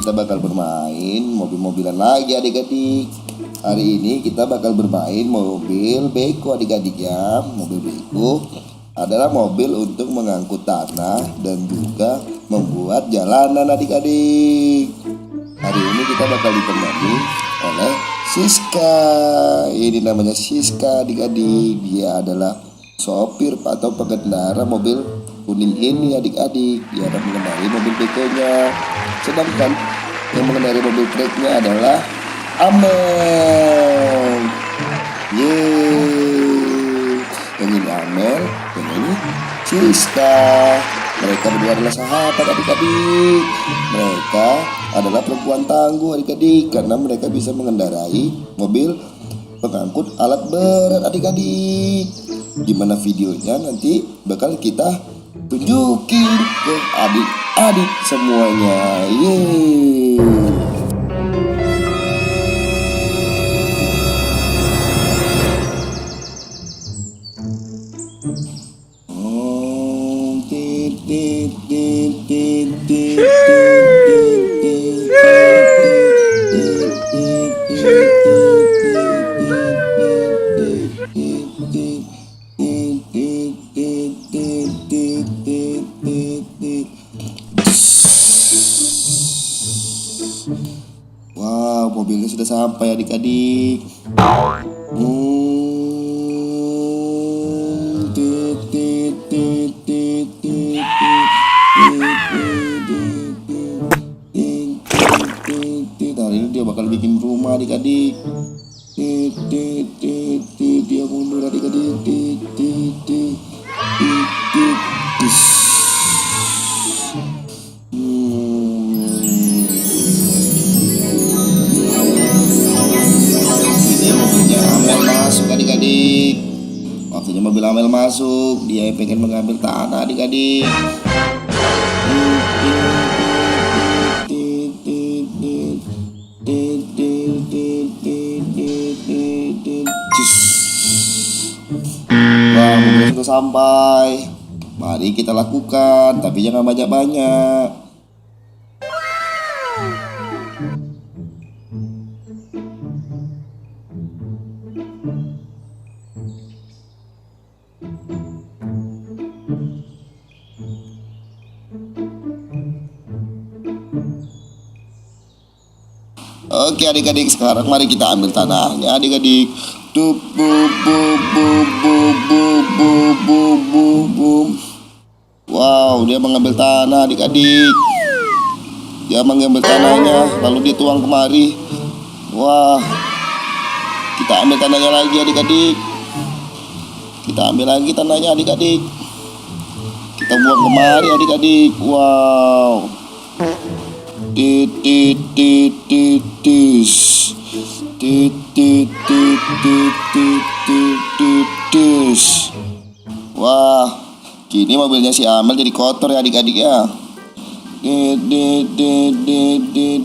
kita bakal bermain mobil-mobilan lagi adik-adik. Hari ini kita bakal bermain mobil beko adik-adik ya. Mobil beko adalah mobil untuk mengangkut tanah dan juga membuat jalanan adik-adik. Hari ini kita bakal ditemani oleh Siska. Ini namanya Siska adik-adik. Dia adalah sopir atau pengendara mobil kuning ini adik-adik. Dia akan mengendarai mobil bekonya. Sedangkan yang mengendarai mobil treknya adalah Amel. Yeay. Yang ini Amel, yang ini Siska. Mereka berdua adalah sahabat adik-adik. Mereka adalah perempuan tangguh adik-adik karena mereka bisa mengendarai mobil pengangkut alat berat adik-adik. Gimana videonya nanti bakal kita tunjukin ke adik-adik semuanya. Yeay. Wow, mobilnya sudah sampai adik-adik. Hari ini dia bakal bikin rumah adik-adik. Dia mundur adik-adik. Ini mobilnya Amel masuk adik-adik. Waktunya mobil Amel masuk. Dia pengen mengambil tanah adik-adik. Wah, mobilnya sudah sampai. Mari kita lakukan, tapi jangan banyak-banyak. Oke adik-adik, sekarang mari kita ambil tanahnya adik-adik. Wow, dia mengambil tanah adik-adik. Dia mengambil tanahnya, lalu dituang kemari. Wah, kita ambil tanahnya lagi adik-adik. Kita ambil lagi tanahnya adik-adik. Kita buang kemari adik-adik. Wow. Wah, kini mobilnya si Amel jadi kotor ya adik-adik ya.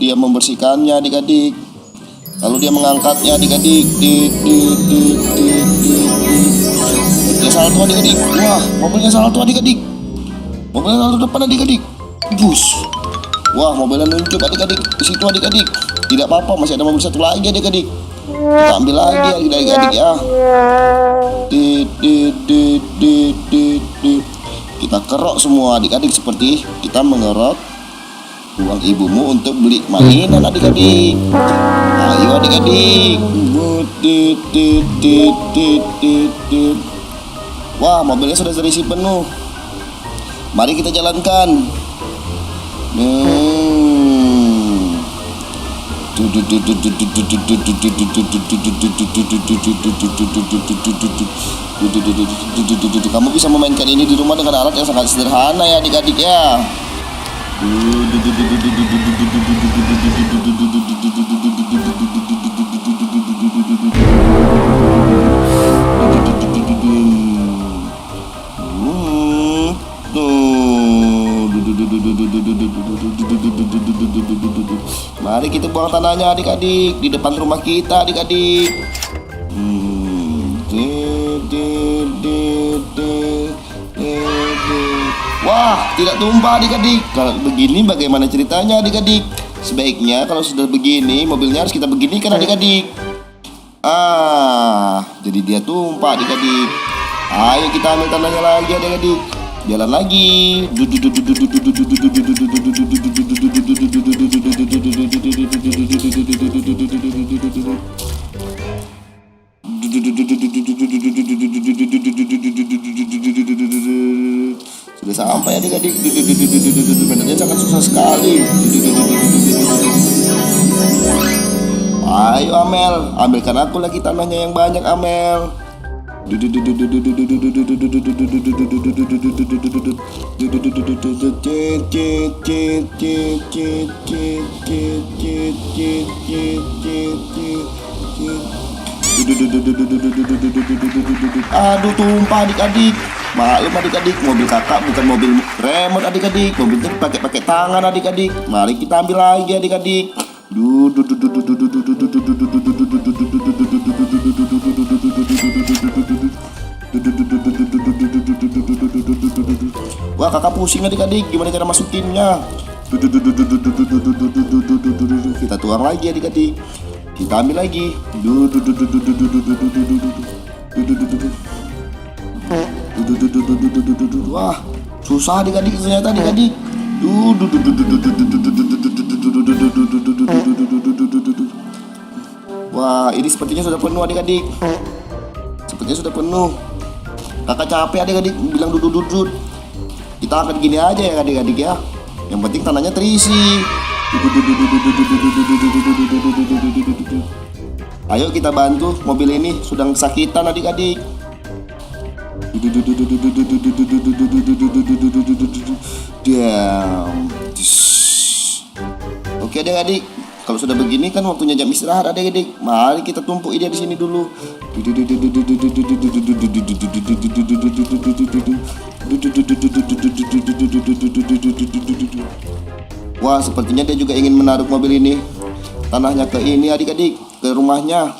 Dia membersihkannya adik-adik. Lalu dia mengangkatnya adik-adik. Dia salto adik-adik. Wah, mobilnya salto adik-adik. Mobilnya salto depan adik-adik. Bus. Wah, mobilnya nunjuk adik-adik di situ adik-adik. Tidak apa-apa, masih ada mobil satu lagi adik-adik. Kita ambil lagi adik-adik ya. Kita kerok semua adik-adik seperti kita mengerok uang ibumu untuk beli mainan adik-adik. Ayo adik-adik. Wah, mobilnya sudah terisi penuh. Mari kita jalankan. Kamu bisa memainkan ini di rumah dengan alat yang sangat sederhana ya adik-adik ya. Mari kita buang tanahnya adik-adik di depan rumah kita adik-adik. Wah, tidak tumpah adik-adik. Kalau begini bagaimana ceritanya adik-adik? Sebaiknya kalau sudah begini, mobilnya harus kita beginikan adik-adik. Jadi dia tumpah adik-adik. Ayo kita ambil tanahnya lagi adik-adik. Jalan lagi. Sudah sampai adik-adik. Medannya sangat susah sekali. Ayo Amel, ambilkan aku lagi tanahnya yang banyak Amel. Aduh, tumpah adik-adik. Maklum adik-adik, mobil kakak bukan mobil remote adik-adik. Mobilnya pakai tangan adik-adik. Mari kita ambil lagi adik-adik. Wah, kakak pusing adik-adik, gimana cara masukinnya? Kita tuang lagi adik-adik. Kita ambil lagi. Wah, susah adik-adik ternyata adik-adik. Wah, ini sepertinya sudah penuh adik-adik. Sepertinya sudah penuh. Kakak capek adik-adik bilang duduk. Kita akan gini aja ya adik-adik ya. Yang penting tanahnya terisi. Ayo kita bantu mobil ini, sudah kesakitan adik-adik. Diam. Oke adik-adik, kalau sudah begini kan waktunya jam istirahat adik-adik. Mari kita tumpuk dia di sini dulu. Wah, sepertinya dia juga ingin menaruh mobil ini, tanahnya ke ini adik-adik, ke rumahnya.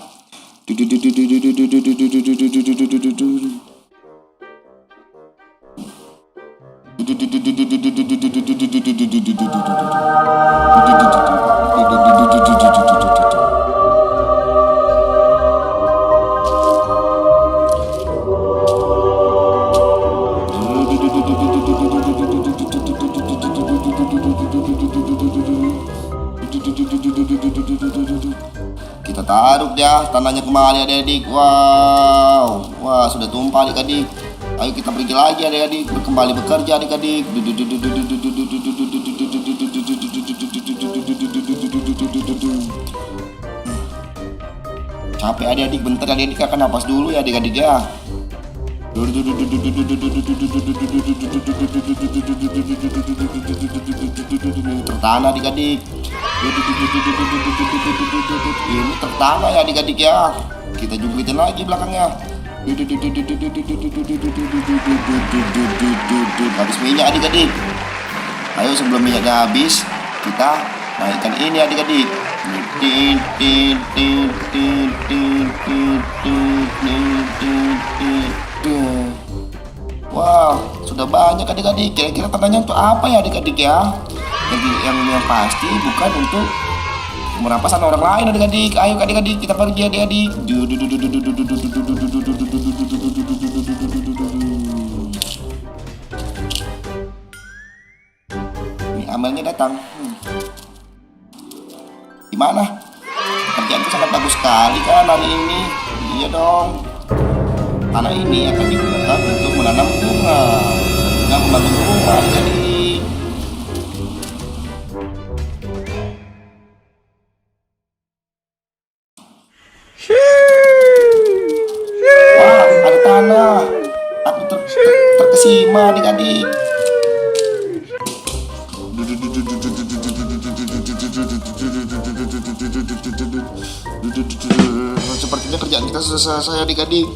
Kita taruh ya tanahnya kemari adik-adik. Wow, wah sudah tumpah adik-adik. Ayo kita pergi lagi adik-adik, kembali bekerja adik-adik. Capek adik-adik, bentar adik-adik akan napas dulu ya adik-adik ya. Tertanah adik-adik. Ini tertanah ya adik-adik ya. Kita jumpitin lagi belakangnya. Habis minyak adik-adik. Ayo sebelum minyaknya habis, kita naikkan ini adik-adik. Wow, sudah banyak adik-adik. Kira-kira tanahnya untuk apa ya adik-adik ya? Yang pasti bukan untuk merampas tanah orang lain adik-adik. Ayo adik-adik kita pergi adik-adik. Ini Amelnya datang. Gimana? Pekerjaanku sangat bagus sekali kan hari ini. Iya dong. Tanah ini akan digunakan untuk menanam bunga dan juga membangun rumah adik-adik. Wah, ada tanah. Aku terkesima adik-adik. Sepertinya kerjaan kita selesai adik-adik.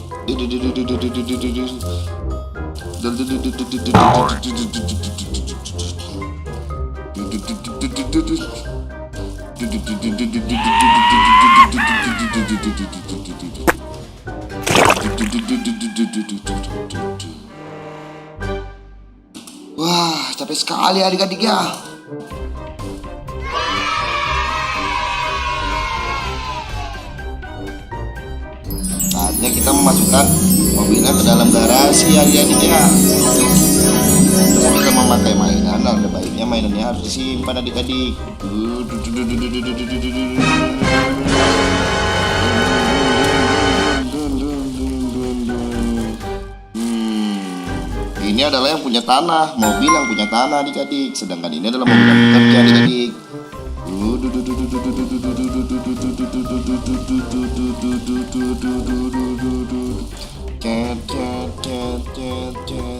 Wah, capek sekali adik-adik ya. Saatnya kita memasukkan mobilnya ke dalam garasi adik-adik ya. Kalau kita memakai mainan, ada baiknya mainannya harus disimpan adik-adik. Ini adalah yang punya tanah, mobil yang punya tanah adik-adik. Sedangkan ini adalah mobil yang bekerja adik-adik. Cat, cat, cat, cat, cat.